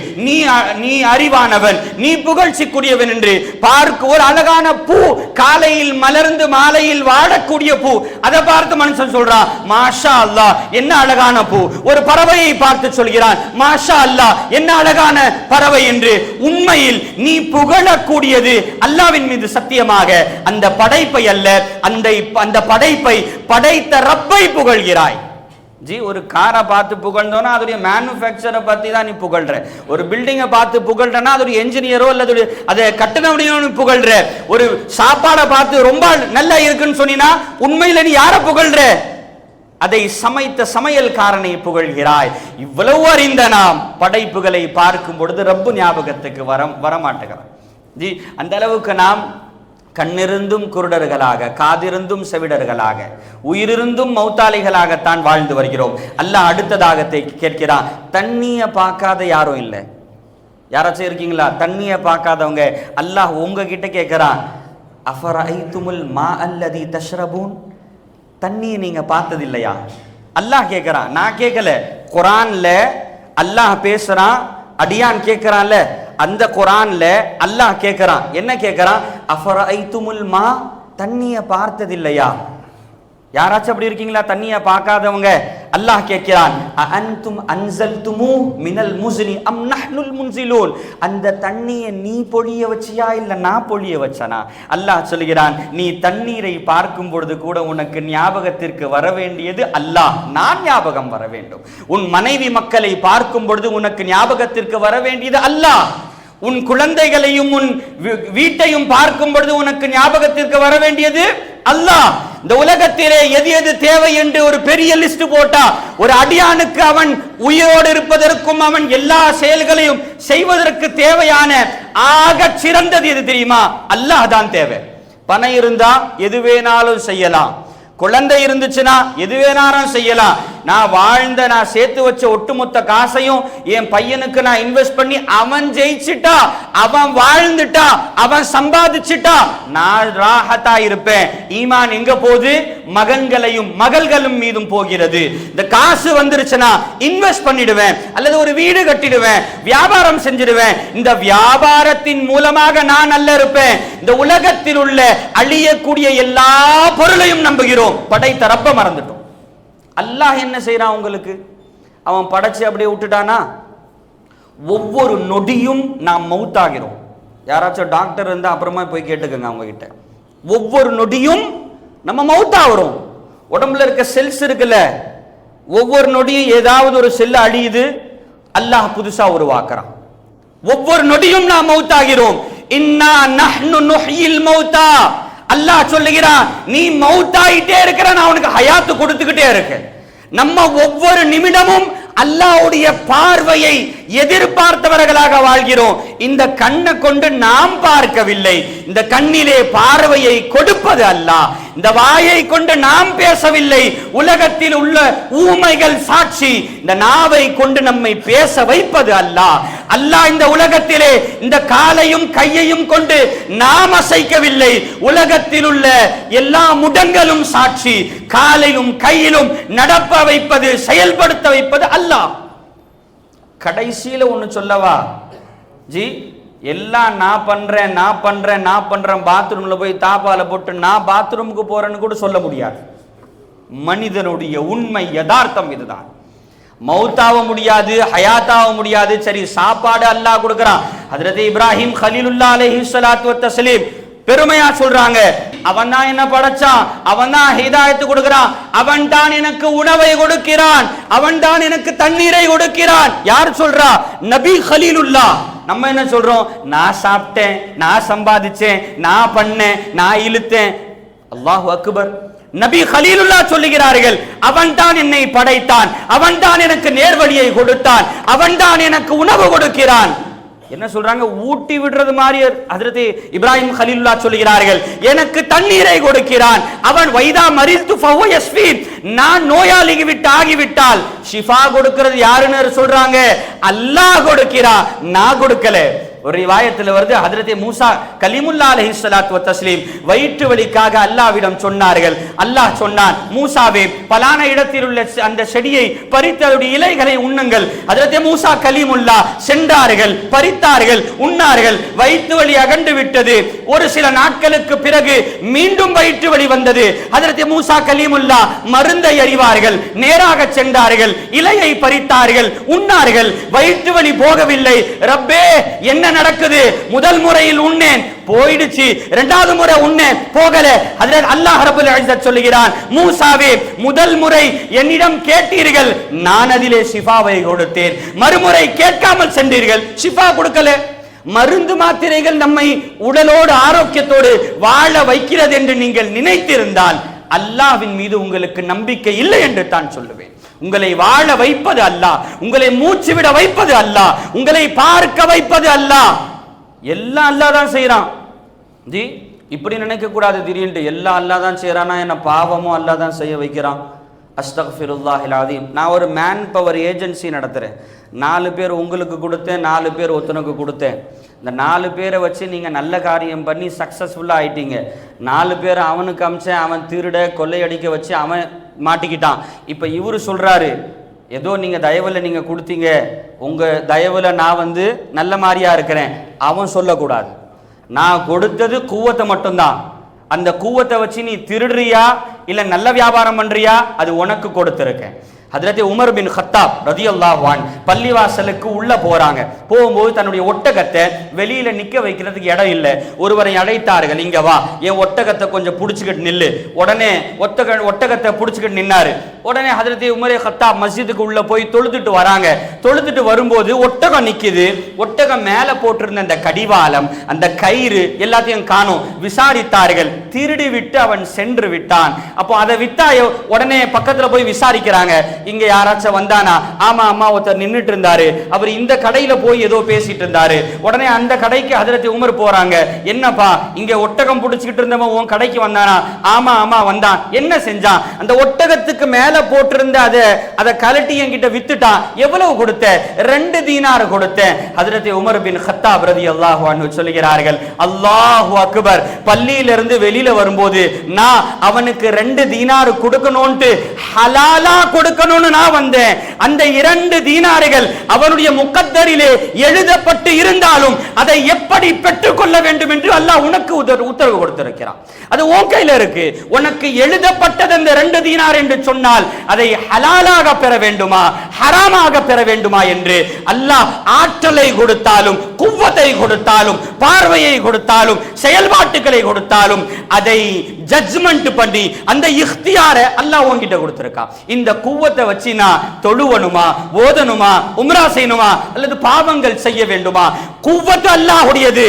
நீ அறிவானவன், நீ புகழ்ச்சிக்குரியவன் என்று பார்க்க. ஒரு அழகான பூ காலையில் மலர்ந்து மாலையில் வாடக்கூடிய பூ, அதை பார்த்து மனுஷன் சொல்றான் மாஷா அல்லாஹ் என்ன அழகான பூ. ஒரு பறவையை பார்த்து சொல்கிறான் மாஷா அல்லாஹ் என்ன அழகான பறவை என்று. உண்மையில் நீ புகழக்கூடியது அல்லாஹ்வின் மீது சத்தியமாக அந்த படைப்பை அல்ல, அந்த படைப்பை படைத்த ரப்பை புகழ்கிறாய். ஜி, ஒரு காரை பார்த்து புகழ்ந்தோன்னா அதோடைய மேனுஃபேக்சரை பத்தி தான் நீ புகழ்ற. ஒரு பில்டிங்கை பார்த்து புகழ்றனா அதோடைய என்ஜினியரோ அல்லது அதை கட்டணம் புகழ்ற. ஒரு சாப்பாடை பார்த்து ரொம்ப நல்லா இருக்குன்னு சொன்னா உண்மையில நீ யாரை புகழ்ற? அதை சமைத்த சமையல்காரனை புகழ்கிறாய். இவ்வளவு அறிந்த நாம் படைப்புகளை பார்க்கும் பொழுது ரப்பு ஞாபகத்துக்கு வரமாட்டுகிறான். ஜி, அந்த அளவுக்கு நாம் கண்ணிருந்தும் குருடர்களாக, காதிருந்தும் செவிடர்களாக, உயிரிருந்தும் மௌத்தாளிகளாகத்தான் வாழ்ந்து வருகிறோம். அல்லாஹ் அடுத்ததாக கேட்கிறான், தண்ணிய பார்க்காத யாரும் இல்லை. யாராச்சும் இருக்கீங்களா தண்ணிய பார்க்காதவங்க? அல்லாஹ் உங்ககிட்ட கேட்கிறான், அஃபரைதுமுல் மா அல்லதி தஷ்ரபூன், தண்ணியை நீங்க பார்த்தது இல்லையா? அல்லாஹ் கேட்கிறான், நான் கேட்கல. குர்ஆன்ல அல்லாஹ் பேசுறான், அடியான் கேட்கிறான்ல, அந்த குர்ஆன்ல அல்லாஹ் கேட்கிறான். என்ன கேட்கிறான்? அஃபரைதுமுல் மா, தண்ணியை பார்த்ததில்லையா? யாராச்சும் அப்படி இருக்கீங்களா தண்ணியை பார்க்காதவங்க? அல்லாஹ் கேட்கிறான், அஅன்தும் அன்ஸல்துமு மினல் முஸ்னி அம் நஹ்னுல் முன்ஸிலூன், அந்த தண்ணியை நீ பொழிய வச்சியா இல்ல நான் பொழிய வச்சனா? அல்லாஹ் சொல்கிறான், நீ தண்ணீரை பார்க்கும் பொழுது கூட உனக்கு ஞாபகத்திற்கு வர வேண்டியது அல்லாஹ், நான் ஞாபகம் வர வேண்டும். உன் மனைவி மக்களை பார்க்கும் பொழுது உனக்கு ஞாபகத்திற்கு வர வேண்டியது அல்லாஹ். உன் குழந்தைகளையும் உன் வீட்டையும் பார்க்கும் பொழுது உனக்கு ஞாபகத்திற்கு வர வேண்டியது அல்லாஹ். இந்த உலகத்திலே எது எது தேவை என்று ஒரு பெரிய லிஸ்ட் போட்டா, ஒரு அடியானுக்கு அவன் உயிரோடு இருப்பதற்கும் அவன் எல்லா செயல்களையும் செய்வதற்கு தேவையான ஆக சிறந்தது எது தெரியுமா? அல்லாஹ் தான் தேவை. பணம் இருந்தா எது வேணாலும் செய்யலாம், குழந்தை இருந்துச்சுன்னா எது வேணாலும் செய்யலாம். நான் சேர்த்து வச்ச ஒட்டுமொத்த காசையும் என் பையனுக்கு நான் இன்வெஸ்ட் பண்ணி அவன் ஜெயிச்சுட்டா, அவன் வாழ்ந்துட்டா, அவன் சம்பாதிச்சுட்டா, நான் ராஹத்தா இருப்பேன். ஈமான் எங்க போகுது? மகன்களையும் மகள்களும் மீதும் போகிறது. இந்த காசு வந்துருச்சுன்னா இன்வெஸ்ட் பண்ணிடுவேன், அல்லது ஒரு வீடு கட்டிடுவேன், வியாபாரம் செஞ்சிடுவேன். இந்த வியாபாரத்தின் மூலமாக நான் நல்ல இருப்பேன். இந்த உலகத்தில் உள்ள அழியக்கூடிய எல்லா பொருளையும் நம்புகிறோம், படைத்த ரப்ப மறந்துட்டோம். அல்லாஹ் என்ன செய்யறான் உங்களுக்கு? அவன் படைச்சு அப்படியே விட்டுட்டானா? ஒவ்வொரு நொடியும் நாம் மௌத்தாகிறோம். யாராச்சும் டாக்டர் இருந்தா அப்புறமா போய் கேட்டுக்கங்க அவங்க கிட்ட. ஒவ்வொரு நொடியும் நம்ம மௌத்தாகிறோம். உடம்புல இருக்க செல்ஸ் இருக்குல்ல, ஒவ்வொரு நொடியும் ஏதாவது ஒரு செல்ல அழியுது, அல்லாஹ் புதுசா உருவாக்குறான். ஒவ்வொரு நொடியும் நாம் மௌத்தாகிறோம். இன்னா நஹ்னு நுஹ்யில் மௌத்தா, அல்லாஹ் சொல்லுகிறான், நீ மௌத்தாயிட்டே இருக்கிற, நான் உனக்கு ஹயாத்து கொடுத்துக்கிட்டே இருக்கேன். நம்ம ஒவ்வொரு நிமிடமும் அல்லாஹ்வுடைய பார்வையை எதிர்பார்த்தவர்களாக வாழ்கிறோம். இந்த கண்ணை கொண்டு நாம் பார்க்கவில்லை, இந்த கண்ணிலே பார்வையை கொடுப்பது அல்லாஹ். இந்த வாயை கொண்டு நாம் பேசவில்லை, உலகத்தில் உள்ள ஊமைகள் சாட்சி. இந்த நாவை கொண்டு நம்மை பேச வைப்பது அல்லாஹ். அல்லாஹ் இந்த உலகத்திலே இந்த காலையும் கையையும் கொண்டு நாம் அசைக்கவில்லை, உலகத்தில் உள்ள எல்லா முடங்களும் சாட்சி. காலையிலும் கையிலும் நடப்ப வைப்பது, செயல்படுத்த வைப்பது அல்லாஹ். கடைசியில ஒண்ணு சொல்லவா ஜி, எல்லாம் நான் பண்றேன் பாத்ரூம்ல போய் தாப்பால போட்டு நான் பாத்ரூமுக்கு போறேன்னு கூட சொல்ல முடியாது. மனிதனுடைய உண்மை யதார்த்தம் இதுதான். மௌத்தாவ முடியாது, ஹயாத்தாவ முடியாது. சரி, சாப்பாடு அல்லாஹ் கொடுக்கிறான். ஹஜ்ரத் இப்ராஹிம் கலீலுல்லாஹ் அலைஹிஸ்ஸலாத்து வத்தஸ்ஸலாம் பெருமையா சொல்றாங்க, அவன் தான் என்ன படைச்சான், அவன் தான் ஹிதாயத்து கொடுக்கிறான், அவன் தான் எனக்கு உணவை கொடுக்கிறான், அவன் தான் எனக்கு தண்ணீரை கொடுக்கிறான். யார் சொல்றா? நபி கலீலுல்லாஹ். நம்ம என்ன சொல்றோம்? நான் சாப்பிட்டேன், நான் சம்பாதிச்சேன், நான் பண்ணேன், நான் இழுத்தேன். அல்லாஹு அக்பர். நபி கலீலுல்லா சொல்லுகிறார்கள், அவன்தான் என்னை படைத்தான், அவன்தான் எனக்கு நேர்வழியை கொடுத்தான், அவன்தான் எனக்கு உணவு கொடுக்கிறான். என்ன சொல்றாங்க? ஊட்டி விடுறது மாதிரி ஹஜ்ரத் இப்ராஹிம் கலீலுல்லா சொல்லுகிறார்கள், எனக்கு தண்ணீரை கொடுக்கிறான். அவன் வைதா மரித்து ஃபஹுவ யஸ்ஃபீன், நான் நோயாளி விட்டு ஆகிவிட்டால் ஷிஃபா கொடுக்கிறது யாருன்னு சொல்றாங்க? அல்லாஹ் கொடுக்கிறான், நான் கொடுக்கல. ஒரு ரிவாயத்தில் வருது, ஹஜ்ரத் மூசா கலீமுல்லா அலைஹிஸ்ஸலாத்து வ தஸ்லீம் வயிற்று வலிக்காக அல்லாஹ்விடம் சொன்னார்கள். அல்லாஹ் சொன்னான், மூசாவே பலான இடத்தில் உள்ள அந்த செடியை பறித்து அதனுடைய இலைகளை உண்ணுங்கள். ஹஜ்ரத் மூசா கலீமுல்லா சென்றார்கள், பறித்தார்கள், உண்ணார்கள். வயிற்று வலி அகன்று விட்டது. ஒரு சில நாட்களுக்கு பிறகு மீண்டும் வயிற்று வலி வந்தது. ஹஜ்ரத் மூசா கலீமுல்லா மருந்தை அறிவார்கள், நேராக சென்றார்கள், இலையை பறித்தார்கள், உண்ணார்கள். வயிற்று வலி போகவில்லை. ரப்பே என்ன நடக்குது? முதல் முறையில் உண்ணேன், போயிடுச்சு. இரண்டாவது முறை உண்ணேன், போகல. ஹஜ்ரத் அல்லாஹ் ரப்பல் இஸ்ஸத் சொல்லுகிறான், மூசாவே முதல் முறை என்னிடம் கேட்டீர்கள், நான் அதிலே ஷிஃபாவை கொடுத்தேன். மறுமுறை கேட்காமல் சென்றீர்கள், ஷிஃபா கொடுக்கல. மருந்து மாத்திரைகள் நம்மை உடலோடு ஆரோக்கியத்தோடு வாழ வைக்கிறது என்று நீங்கள் நினைத்திருந்தால் அல்லாஹ்வின் மீது உங்களுக்கு நம்பிக்கை இல்லை என்று தான் சொல்லுவேன். உங்களை வாழ வைப்பது அல்லாஹ், உங்களை மூச்சு விட வைப்பது அல்லாஹ், உங்களை பார்க்க வைப்பது அல்லாஹ். எல்லாம் அல்லாஹ் தான் செய்யறான். ஜி இப்படி நினைக்க கூடாது, திடீர்னு எல்லாம் அல்லாஹ் தான் செய்யறானா, என்ன பாவமும் அல்லாஹ் தான் செய்ய வைக்கிறான். அஸ்தக்ஃபிருல்லாஹில் அஸீம். நான் ஒரு மேன் பவர் ஏஜென்சி நடத்துறேன். 4 பேர் உங்களுக்கு கொடுத்தேன், 4 பேர் ஒருத்தனுக்கு கொடுத்தேன். இந்த 4 பேரை வச்சு நீங்க நல்ல காரியம் பண்ணி சக்சஸ்ஃபுல்லா ஆயிட்டீங்க. 4 பேர் அவனுக்கு அமிச்சேன், அவன் திருட கொள்ளையடிக்க வச்சு அவன் மாட்டிக்கிட்டான். இப்ப இவரு சொல்றாரு, ஏதோ நீங்க தயவுல நீங்க கொடுத்தீங்க, உங்க தயவுல நான் நல்ல மாதிரியா இருக்கிறேன். அவன் சொல்லக்கூடாது, நான் கொடுத்தது கூவத்தை மட்டும்தான். அந்த கூவத்தை வச்சு நீ திருடுறியா இல்ல நல்ல வியாபாரம் பண்றியா, அது உனக்கு கொடுத்திருக்கேன். ஹஜ்ரத் உமர் பின் கத்தாப் ரலியல்லாஹு அன்ஹு பள்ளிவாசலுக்கு உள்ள போறாங்க. போகும்போது தன்னுடைய ஒட்டகத்தை வெளியில நிக்க வைக்கிறதுக்கு இடம் இல்லை. ஒருவரை அழைத்தார்கள், இங்க வா, என் ஒட்டகத்தை கொஞ்சம் புடிச்சுக்கிட்டு நில்லு. உடனே ஒட்டகத்தை புடிச்சுக்கிட்டு நின்னாரு. உடனே ஹஜ்ரத் உமர் கத்தாப் மஸ்ஜிதுக்கு உள்ள போய் தொழுதுட்டு வராங்க. தொழுதுட்டு வரும்போது ஒட்டகம் நிக்குது. ஒட்டகம் மேல போட்டிருந்த அந்த கடிவாளம், அந்த கயிறு எல்லாத்தையும் காணோம். விசாரித்தார்கள், திருடி விட்டு அவன் சென்று விட்டான். அப்போ அதை வித்தா உடனே பக்கத்துல போய் விசாரிக்கிறாங்க, இங்க யாராச்சும் வந்தானா? ஆமா அம்மா ஒருத்தர் நின்னுட்டு இருந்தாரு, அவர் இந்த கடையில போய் ஏதோ பேசிட்டு இருந்தாரு. உடனே அந்த கடைக்கு ஹஜ்ரத் உமர் போறாங்க. என்னப்பா இங்க ஒட்டகம் புடிச்சுக்கிட்டு இருந்தவன் உன் கடைக்கு வந்தானா? ஆமா ஆமா வந்தான். என்ன செஞ்சான்? அந்த ஒட்டகத்துக்கு மேல போட்டிருந்த அதை கலட்டி என்கிட்ட வித்துட்டான். எவ்வளவு கொடுத்த? 2 தீனார் கொடுத்தேன். ஹஜ்ரத் உமர் பின் கத்தாப் ரலியல்லாஹு அன்ஹு சொல்லுகிறார்கள், அல்லாஹு அக்பர், பள்ளியிலிருந்து வெளியில வரும்போது நான் அவனுக்கு 2 தீனார் கொடுக்கணும்னு ஹலாலா கொடுக்கணும்னு நான் வந்தேன். அந்த 2 தீனார்கள் அவனுடைய முக்கத்தரிலே எழுதப்பட்டு இருந்தாலும் அதை எப்படி பெற்றுக் கொள்ள வேண்டும் என்று அல்லாஹ் உனக்கு உத்தரவு கொடுத்திருக்கிறான். அது உன் கையில இருக்கு. உனக்கு எழுதப்பட்டது அந்த 2 தீனார் என்று சொன்னால் அதை ஹலாலாக பெற வேண்டுமா ஹராமாக பெற வேண்டுமா என்று அல்லாஹ் ஆற்றலை கொடுத்தாலும், குவ்வத்தை கொடுத்தாலும், பார்வையை கொடுத்தாலும், செயல்பாட்டுகளை கொடுத்தாலும் அதை ஜட்ஜ்மெண்ட் பண்ணி அந்த இக்தியாரை அல்லாஹ் உன்கிட்ட கொடுத்திருக்கான். இந்த குவ்வத்தை வச்சு நான் தொழுவணுமா, ஓதணுமா, உம்ரா செய்யணுமா, அல்லது பாவங்கள் செய்ய வேண்டுமா? குவ்வத்து அல்லாஹ்வுடையது.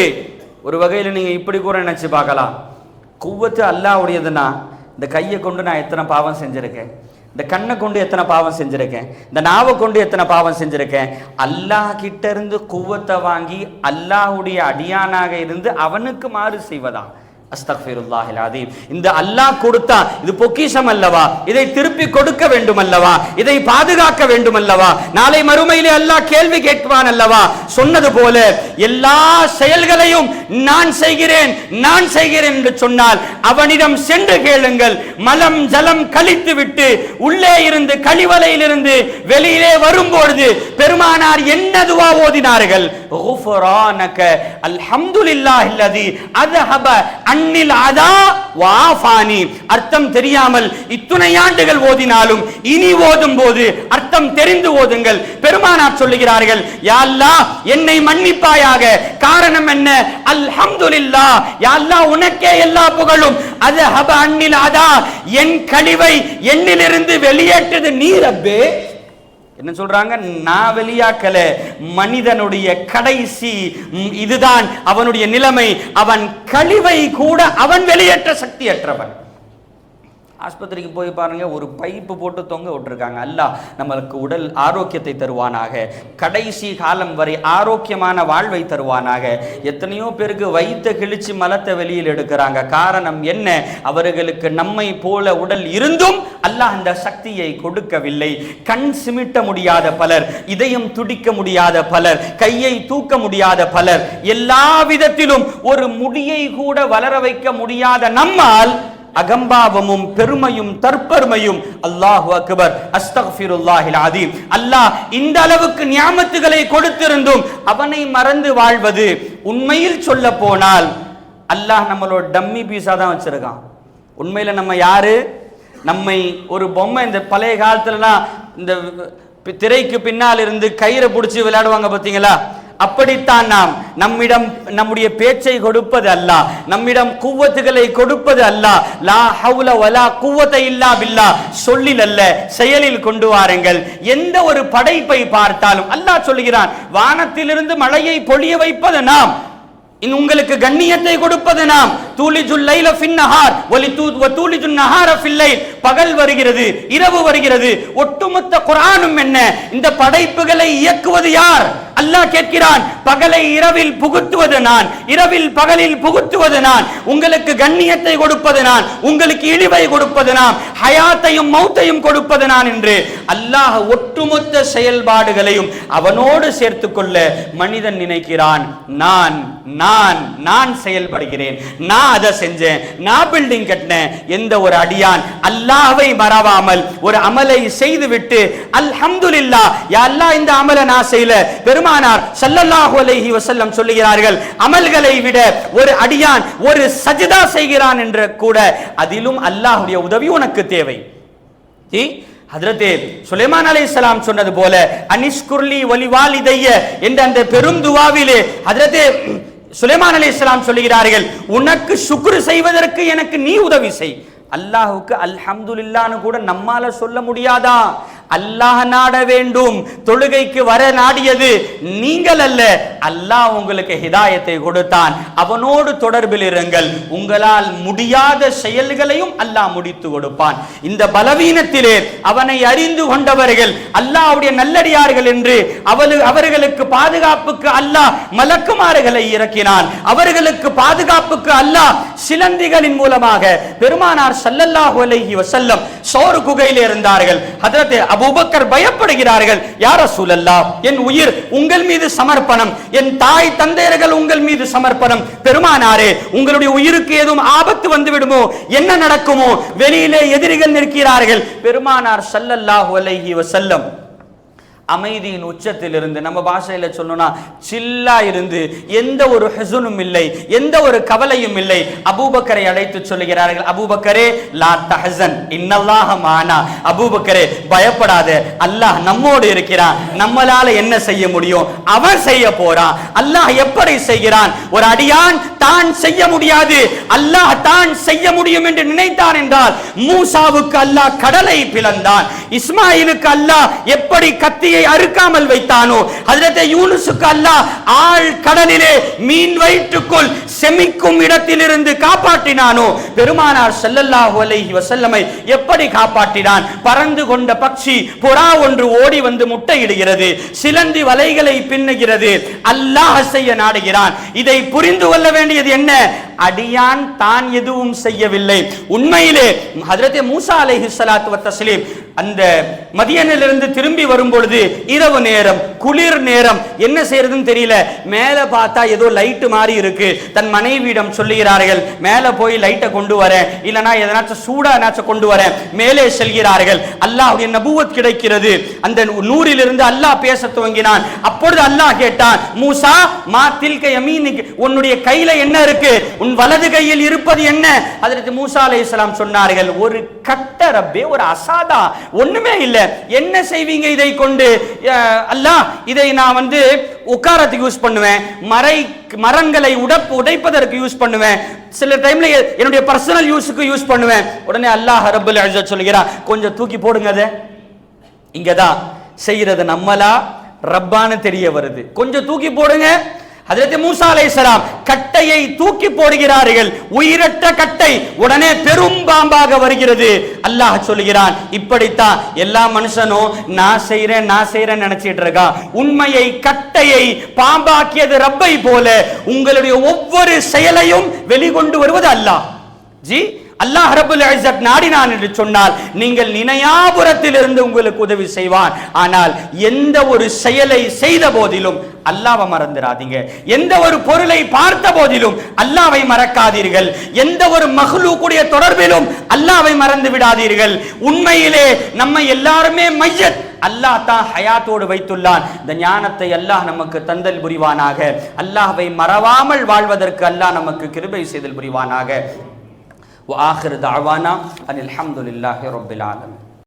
ஒரு வகையில் நீங்க இப்படி கூட நினைச்சு பார்க்கலாம், குவ்வத்து அல்லாஹ்வுடையதுன்னா இந்த கையை கொண்டு நான் எத்தனை பாவம் செஞ்சிருக்கேன், இந்த கண்ணை கொண்டு எத்தனை பாவம் செஞ்சிருக்கேன், இந்த நாவை கொண்டு எத்தனை பாவம் செஞ்சிருக்கேன். அல்லாஹ் கிட்ட இருந்து குவ்வத்தை வாங்கி அல்லாஹ்வுடைய அடியானாக இருந்து அவனுக்கு மாறு செய்வதா? அஸ்தக்ஃபிருல்லாஹில் அஸீம். இந்த அல்லாஹ் கொடுத்தா இது பொக்கிஷம் அல்லவா? இதை திருப்பி கொடுக்க வேண்டும் அல்லவா? இதை பாதுகாக்க வேண்டும் அல்லவா? நாளை மறுமையிலே அல்லாஹ் கேள்வி கேட்பான் அல்லவா? சொன்னது போல எல்லா செயல்களையும் நான் செய்கிறேன் நான் செய்கிறேன் என்று சொன்னால் அவனிடம் சென்று கேளுங்கள். மலம் ஜலம் கழித்து விட்டு உள்ளே இருந்து கழிவலையிலிருந்து வெளியிலே வரும்பொழுது பெருமானார் என்ன துஆ ஓதினார்கள்? குஃப்ரானக அல்ஹம்துலில்லாஹில்லதி அஸ்ஹப அன்னில் அதா வாஃபானி. அர்த்தம் தெரியாமல் இத்துணை ஆண்டுகள் ஓதினாலும் இனி ஓதும் போது அர்த்தம் தெரிந்து ஓதுங்கள். பெருமானார் சொல்லுகிறார்கள், யா அல்லாஹ் என்னை மன்னிப்பாயாக. காரணம் என்ன? அல்ஹம்துலில்லாஹ், யா அல்லாஹ் உனக்கே எல்லா புகழும். அஸ்ஹப அன்னில் அதா, என் கழிவை என்னிலிருந்து வெளியேற்றது நீ ரப்பே. என்ன சொல்றாங்க? நான் வெளியாக்கல. மனிதனுடைய கடைசி இதுதான் அவனுடைய நிலைமை. அவன் கழிவை கூட அவன் வெளியேற்ற சக்தியற்றவன். ஆஸ்பத்திரிக்கு போய் பாருங்க, ஒரு பைப்பு போட்டு தொங்க விட்டுருக்காங்க. அல்லாஹ் நம்மளுக்கு உடல் ஆரோக்கியத்தை தருவானாக, கடைசி காலம் வரை ஆரோக்கியமான வாழ்வை தருவானாக. எத்தனையோ பேருக்கு வயிற்ற கிழிச்சு மலத்தை வெளியில் எடுக்கிறாங்க. காரணம் என்ன? அவர்களுக்கு நம்மை போல உடல் இருந்தும் அல்லாஹ் அந்த சக்தியை கொடுக்கவில்லை. கண் சிமிட்ட முடியாத பலர், இதயம் துடிக்க முடியாத பலர், கையை தூக்க முடியாத பலர், எல்லா விதத்திலும் ஒரு முடியை கூட வளர வைக்க முடியாத நம்மால் அகம்பாவமும் பெருமையும் தற்பெருமையும், அல்லாஹு அக்பர், அஸ்தக்ஃபிருல்லாஹில் அதீம், அல்லாஹ் இந்த அளவுக்கு நியாமத்துகளை கொடுத்திருந்தும் அவனை மறந்து வாழ்வது, உண்மையில் சொல்ல போனால் அல்லாஹ் நம்மளோட டம்மி பீஸா தான் வச்சிருக்கான். உண்மையில நம்ம யாரு? நம்மை ஒரு பொம்மை. இந்த பழைய காலத்துலலாம் இந்த திரைக்கு பின்னால் இருந்து கயிறை பிடிச்சி விளையாடுவாங்க பார்த்தீங்களா? அப்படித்தான் நாம் நம்மிடம் நம்முடைய பேச்சை கொடுப்பது அல்லாஹ், நம்மிடம் குவத்துகளை கொடுப்பது அல்லாஹ். லா ஹவுல வலா குவத இல்லா பில்லாஹ், சொல்லில் அல்ல செயலில் கொண்டு வாருங்கள். எந்த ஒரு படைப்பை பார்த்தாலும் அல்லாஹ் சொல்கிறான், வானத்திலிருந்து மழையை பொழிய வைப்பது நாம், உங்களுக்கு கண்ணியத்தை கொடுப்பது நாம். தூலிஜுல் லைல ஃபின் நஹார் வ தூலிஜுன் நஹார ஃபில் லைல், பகல் வருகிறது, இரவு வருகிறது. ஒட்டுமொத்த குர்ஆனும் என்ன? இந்த படைப்புகளை இயக்குவது யார்? அல்லாஹ் கேட்கிறான். பகலை இரவில் புகுத்துவது நான், இரவில் பகலில் புகுத்துவது நான். உங்களுக்கு கண்ணியத்தை கொடுப்பது நான், உங்களுக்கு இழிவை கொடுப்பது நான், ஹயாத்தையும் மௌத்தையும் கொடுப்பது நான் என்று அல்லாஹ் ஒட்டுமொத்த செயல்பாடுகளையும் அவனோடு சேர்த்து கொள்ள மனிதன் நினைக்கிறான். நான் நான் நான் செயல்படுகிறேன், நான் அதை செஞ்சேன், நான் பில்டிங் கட்டினேன். எந்த ஒரு அடியான் அல்லாஹ்வை மறவாமல் ஒரு அமலை செய்துவிட்டு அல்ஹம்துலில்லாஹ் யா அல்லாஹ் இந்த அமலை நான் செய்யல, பெருமானார் ஸல்லல்லாஹு அலைஹி வஸல்லம் சொல்லுகிறார்கள், அமல்களை விட ஒரு அடியான் ஒரு சஜ்தா செய்கிறான் என்று கூட அதிலும் அல்லாஹ்வுடைய உதவி உனக்கு தேவை. ஹஜ்ரத் சுலைமான் அலைஹிஸ்ஸலாம் சொன்னது போல அனிஷ்குர்லி வலிவாலிதைய என்ற அந்த பெரும் துவாவிலே ஹஜ்ரத் சுலைமான் அலைஹிஸ்ஸலாம் சொல்லுகிறார்கள், உனக்கு சுக்ர் செய்வதற்கு எனக்கு நீ உதவி செய். அல்லாஹ்வுக்கு அல்ஹம்துலில்லாஹ்னு கூட நம்மால சொல்ல முடியாதா? அல்லாஹ் நாட வேண்டும். தொழுகைக்கு வர நாடியது நீங்கள் அல்ல, அல்லாஹ் உங்களுக்கு ஹிதாயத்தை கொடுத்தான். அவனோடு தொடர்பில் இருங்கள், உங்களால் முடியாத செயல்களையும் அல்லாஹ் முடித்து கொடுப்பான். இந்த பலவீனத்திலே அவனை அறிந்து கொண்டவர்கள் அல்லாஹ்வுடைய நல்லடியார்கள் என்று அவர்களுக்கு பாதுகாப்புக்கு அல்லாஹ் மலக்குமார்களை இறக்கினான். அவர்களுக்கு பாதுகாப்புக்கு அல்லாஹ் சிலந்திகளின் மூலமாக பெருமானார் ஸல்லல்லாஹு அலைஹி வஸல்லம் சௌர் குகையிலே இருந்தார்கள். ஹஜ்ரத் அபூபக்கர் பயப்படுகிறார்கள். யா ரசூலல்லாஹ், என் உயிர் உங்கள் மீது சமர்ப்பணம், என் தாய் தந்தையர்கள் உங்கள் மீது சமர்ப்பணம். பெருமானாரே, உங்களுடைய உயிருக்கு ஏதும் ஆபத்து வந்து விடுமோ, என்ன நடக்குமோ? வெளியிலே எதிரிகள் நிற்கிறார்கள். பெருமானார் ஸல்லல்லாஹு அலைஹி வஸல்லம் அமைதியின் உச்சத்தில் இருந்து, நம்ம பாஷையில சொல்லணும்னா சில்லா இருந்து, எந்த ஒரு ஹுஸ்னும் இல்லை, எந்த ஒரு கவலையும் இல்லை. அபூபக்கரை அழைத்து சொல்லுகிறார்கள், அபூபக்கரே லா தஹஸன் இன்னல்லாஹ மானா, அபூபக்கரே பயப்படாத, அல்லாஹ் நம்மோடு இருக்கிறான். நம்மளால என்ன செய்ய முடியும்? அவன் செய்ய போறான். அல்லாஹ் எப்படி செய்கிறான்? ஒரு அடியான் தான் செய்ய முடியாது, அல்லாஹ் தான் செய்ய முடியும் என்று நினைத்தான் என்றால், மூசாவுக்கு அல்லாஹ் கடலை பிளந்தான். இஸ்மாயிலுக்கு அல்லாஹ் எப்படி கத்தியை அறுக்காமல் வைத்தானோ, ஹஜ்ரத் யூனுஸுக்கு அல்லாஹ் ஆழ் கடலிலே மீன் வயிற்றுக்குள் செமிக்கும் இடத்திலிருந்து காப்பாற்றினானோ, பெருமானார் ஸல்லல்லாஹு அலைஹி வஸல்லமை எப்படி காப்பாற்றினான்? பறந்து கொண்ட பட்சி புறா ஒன்று ஓடி வந்து முட்டையிடுகிறது, சிலந்தி வலைகளை பின்னுகிறது. அல்லாஹ் செய்ய நாடுகிறான். இதை புரிந்து கொள்ள வேண்டியது என்ன? அடியான் தான் எதுவும் செய்யவில்லை. உண்மையிலே ஹஜ்ரத் மூசா அலைஹிஸ்ஸலாத்து வத்தஸ்லீம் அந்த மதியனிலிருந்து திரும்பி வரும் பொழுது இரவு நேரம், குளிர் நேரம், என்ன செய்யறதுன்னு தெரியல. மேல பார்த்தா ஏதோ லைட் மாதிரி இருக்கு. தன் மனைவியிடம் சொல்லுகிறார்கள், மேல போய் லைட்டை கொண்டு வரேன், இல்லனா எதனாச்சும் சூடா என்னாச்சும் கொண்டு வரேன். மேலே செல்கிறார்கள். அல்லாஹ்வுடைய நபுவத் கிடைக்கிறது. அந்த நூறிலிருந்து அல்லாஹ் பேச துவங்கினான். அப்பொழுது அல்லாஹ் கேட்டான், மூசா மா தில்க யமீனிக், உன்னுடைய கையில என்ன இருக்கு? உன் வலது கையில் இருப்பது என்ன? ஹஜ்ரத் மூசா அலைஹிஸ்ஸலாம் சொன்னார்கள், ஒரு கட்ட ரப்பே, ஒரு அசாதா, ஒண்ணுமே இல்ல. என்ன செய்வீங்க இதை கொண்டு? அல்லாஹ், இதை நான் உட்காரத்துக்கு யூஸ் பண்ணுவேன், மரங்களை உடைப்பதற்கு யூஸ் பண்ணுவேன், சில டைம்ல என்னுடைய பர்சனல் யூஸுக்கு யூஸ் பண்ணுவேன். உடனே அல்லாஹ் ரப்பல் இஸ்ஸத் சொல்கிறான், கொஞ்சம் தூக்கி போடுங்க. அதை இங்கதான் செய்யறது நம்மளா ரப்பான்னு தெரிய வருது. கொஞ்சம் தூக்கி போடுங்க. ஹஜ்ரத் மூசா அலைஹிஸ்ஸலாம் கட்டையை தூக்கி போடுகிறார்கள், உயிரற்ற கட்டை உடனே பெரும் பாம்பாக வருகிறது. அல்லாஹ் சொல்லுகிறான், இப்படித்தான் எல்லா மனுஷனும் நான் செய்றேன் நினைச்சிட்டு இருக்கா. உண்மையை கட்டையை பாம்பாக்கியது ரப்பை போல உங்களுடைய ஒவ்வொரு செயலையும் வெளிக்கொண்டு வருவது அல்லாஹ். ஜி அல்லாஹ் ரப்பல் இஸ்ஸத் நாடினான் என்று சொன்னால் நீங்கள் நினையாபுரத்தில் இருந்து உங்களுக்கு உதவி செய்வான். ஆனால் எந்த ஒரு செயலை செய்த போதிலும் அல்லாஹ்வை மறந்துடாதீங்க. எந்த ஒரு பொருளை பார்த்த போதிலும் அல்லாஹ்வை மறக்காதீர்கள். எந்த ஒரு மஹ்லூக்குடைய தொடர்பிலும் அல்லாஹ்வை மறந்து விடாதீர்கள். உண்மையிலே நம்ம எல்லாருமே மையத், அல்லாஹ் தான் ஹயாத்தோடு வைத்துள்ளான். இந்த ஞானத்தை அல்லாஹ் நமக்கு தந்தல் புரிவானாக. அல்லாஹ்வை மறவாமல் வாழ்வதற்கு அல்லாஹ் நமக்கு கிருபை செய்தல் புரிவானாக. وآخر دعوانا أن الحمد لله رب العالمين.